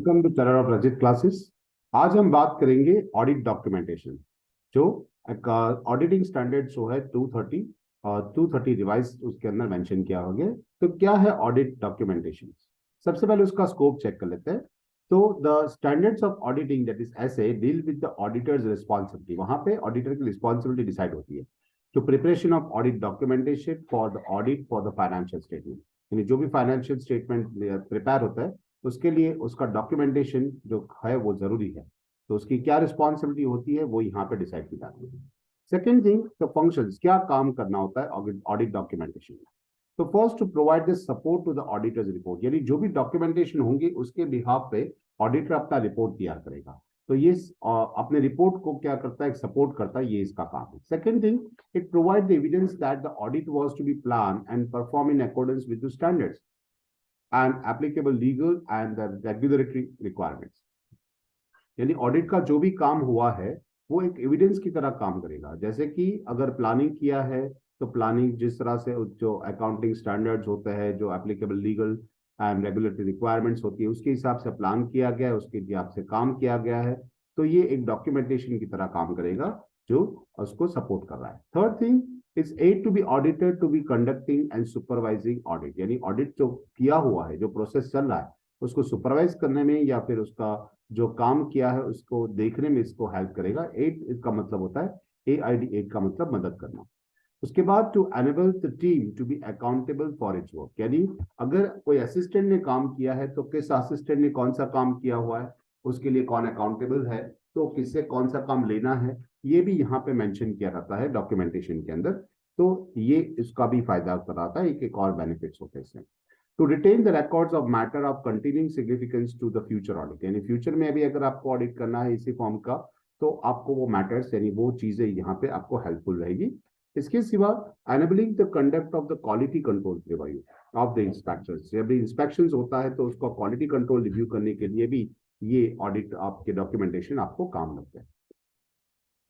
Welcome to channel of Rajit classes. आज हम बात करेंगे ऑडिट डॉक्यूमेंटेशन। जो ऑडिटिंग स्टैंडर्ड जो है 230 और 230 रिवाइज उसके अंदर मेंशन किया हो गया। तो क्या है ऑडिट डॉक्यूमेंटेशन? सबसे पहले उसका स्कोप चेक कर लेते हैं। तो the standards of auditing that is SA deal with the auditors responsibility. वहां पे ऑडिटर की रिस्पॉन्सिबिलिटी डिसाइड होती है to preparation of audit documentation for the audit for the financial statement. यानी जो भी फाइनेंशियल स्टेटमेंट प्रिपेयर होता है उसके लिए उसका डॉक्यूमेंटेशन जो है वो जरूरी है। तो उसकी क्या रिस्पॉन्सिबिलिटी होती है वो यहाँ पे डिसाइड की जाती है। सेकेंड थिंग, द फंक्शंस, क्या काम करना होता है ऑडिट डॉक्यूमेंटेशन में। तो first, to provide the support to the auditor's report, यानी जो भी डॉक्यूमेंटेशन होंगे उसके बिहाफ पे ऑडिटर अपना रिपोर्ट तैयार करेगा। तो ये अपने रिपोर्ट को क्या करता है, सपोर्ट करता है, ये इसका काम है। Second thing, it provide the evidence that the audit was to be plan and perform in accordance with the standards and applicable legal and the regulatory requirements। यानी ऑडिट का जो भी काम हुआ है वो एक एविडेंस की तरह काम करेगा। जैसे कि अगर प्लानिंग किया है तो प्लानिंग जिस तरह से जो अकाउंटिंग स्टैंडर्ड्स होते हैं, जो applicable legal and regulatory requirements होती है, उसके हिसाब से प्लान किया गया है, उसके हिसाब से काम किया गया है। तो ये एक डॉक्यूमेंटेशन की तरह काम करेगा जो उसको सपोर्ट कर रहा है। Third thing is aid to be auditor to be conducting and supervising audit. यानी ऑडिट जो किया हुआ है, जो प्रोसेस चल रहा है, उसको सुपरवाइज करने में या फिर उसका जो काम किया है उसको देखने में इसको हेल्प करेगा। एड इसका मतलब होता है AID, एड का मतलब मदद करना। उसके बाद to enable the team to be accountable for its work. यानी अगर कोई असिस्टेंट ने काम किया है तो किस असिस्टेंट ने कौन सा काम किया हुआ है, उसके लिए कौन अकाउंटेबल है, तो किससे कौन सा काम लेना है, ये भी यहाँ पे मेंशन किया रहता है डॉक्यूमेंटेशन के अंदर। तो ये इसका भी फायदा कराता है, एक और बेनिफिट्स होते हैं इससे। To retain the records of matter of continuing significance to the future audit. यानी फ्यूचर में अभी अगर आपको ऑडिट करना है इसी फॉर्म का, तो आपको वो मैटर्स यानी वो चीजें यहाँ पे आपको हेल्पफुल रहेगी। इसके सिवा enabling the conduct of the quality control review of the inspections. जब भी इंस्पेक्शंस होता है तो उसका क्वालिटी कंट्रोल रिव्यू करने के लिए भी ये ऑडिट आपके डॉक्यूमेंटेशन आपको काम लगता है।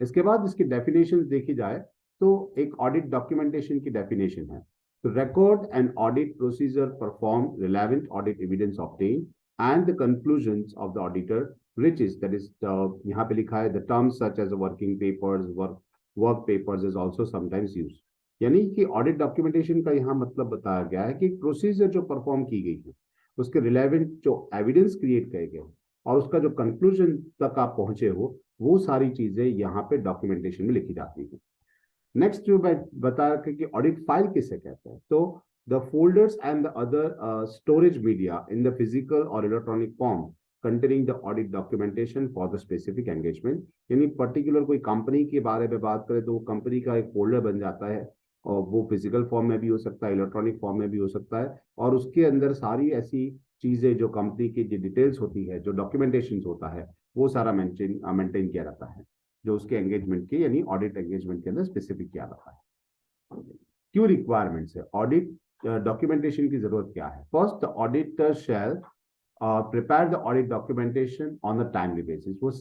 इसके बाद इसकी डेफिनेशन देखी जाए तो एक ऑडिट डॉक्यूमेंटेशन की डेफिनेशन है, to record an audit procedure, perform relevant audit evidence obtained, and the conclusions of the auditor, which is that is यहाँ पे लिखा है the terms such as working papers, work papers is also sometimes used। यानी कि audit documentation का यहाँ मतलब बताया गया है कि प्रोसीजर जो परफॉर्म की गई है उसके रिलेवेंट जो एविडेंस क्रिएट किए गए और उसका जो कंक्लूजन तक आप पहुंचे हो, वो सारी चीजें यहाँ पे डॉक्यूमेंटेशन में लिखी जाती है। नेक्स्ट जो मैं बता रहा कि ऑडिट फाइल किसे कहते हैं, तो the folders and the other storage media in the physical और electronic form containing the audit documentation for the specific engagement. यानी पर्टिकुलर कोई कंपनी के बारे में बात करें तो वो कंपनी का एक फोल्डर बन जाता है, और वो फिजिकल फॉर्म में भी हो सकता है, इलेक्ट्रॉनिक फॉर्म में भी हो सकता है, और उसके अंदर सारी ऐसी चीजें जो कंपनी की जो डिटेल्स होती है, जो डॉक्यूमेंटेशन होता है, वो सारा मेंटेन किया रहता है, जो उसके एंगेजमेंट के यानी ऑडिट एंगेजमेंट के अंदर स्पेसिफिक किया रखा है। क्यों रिक्वायरमेंट्स है ऑडिट डॉक्यूमेंटेशन की जरूरत क्या है? First, the auditor shall prepare the audit documentation on the timely basis, वो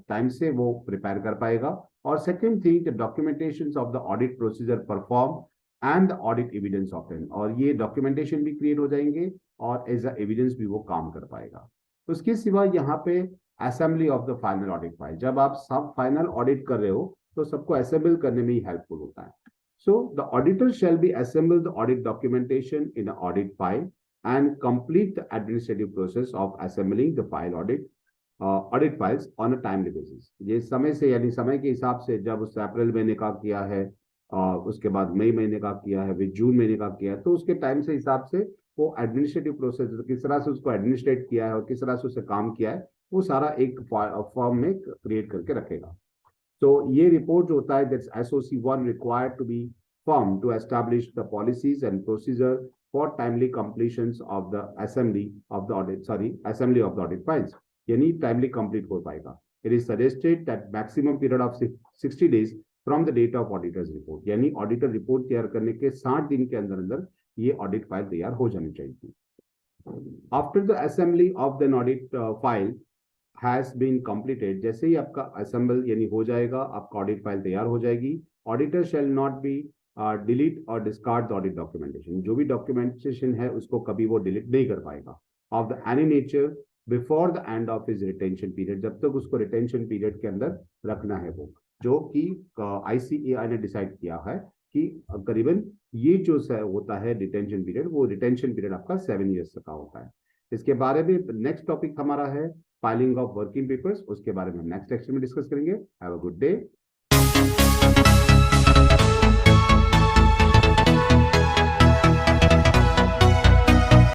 टाइम से वो प्रिपेयर कर पाएगा। और second thing, the documentation of the audit procedure perform and the audit evidence obtain, और ये डॉक्यूमेंटेशन भी क्रिएट हो जाएंगे और एज अ एविडेंस भी वो काम कर पाएगा। उसके सिवा यहाँ पे assembly of the final audit file, जब आप सब फाइनल ऑडिट कर रहे हो तो सबको असेंबल करने में ही हेल्पफुल होता है। So the auditor shall be assemble the audit documentation in audit file and complete the administrative process of assembling the file audit files on a timely basis. ये समय से यानी समय के हिसाब से, जब उससे अप्रैल महीने का किया है और उसके बाद मई महीने का किया है, फिर जून महीने का किया है, तो उसके टाइम से हिसाब से वो एडमिनिस्ट्रेटिव प्रोसेस किस तरह से उसको एडमिनिस्ट्रेट किया है और किस तरह से उससे काम किया है, वो सारा एक फॉर्म में क्रिएट करके रखेगा। तो ये रिपोर्ट जो होता है, that's SOC1 required to be form to establish the policies and procedure for timely completions of the assembly of the audit files. यानी टाइमली कंप्लीट हो पाएगा। It is suggested that maximum period of 60 days from the date of auditors report, यानी auditor report तैयार करने के 60 दिन के अंदर अंदर ये ऑडिट फाइल तैयार हो जानी चाहिए। After the assembly of the audit file has been completed, जैसे ही आपका असेंबल यानी हो जाएगा, आपका ऑडिट फाइल तैयार हो जाएगी, auditor shall not be delete और डिस्कार्ड द ऑडिट डॉक्यूमेंटेशन। जो भी डॉक्यूमेंटेशन है उसको कभी वो डिलीट नहीं कर पाएगा of the any nature before the end of his retention period, जब तक उसको रिटेंशन पीरियड के अंदर रखना है वो, जो कि ICAI ने डिसाइड किया है कि करीबन ये जो होता है रिटेंशन पीरियड, वो रिटेंशन पीरियड आपका 7 ईयर्स का होता है। इसके बारे में नेक्स्ट टॉपिक हमारा है फाइलिंग ऑफ वर्किंग पेपर्स, उसके बारे में नेक्स्ट लेक्चर में डिस्कस करेंगे। Have a good day.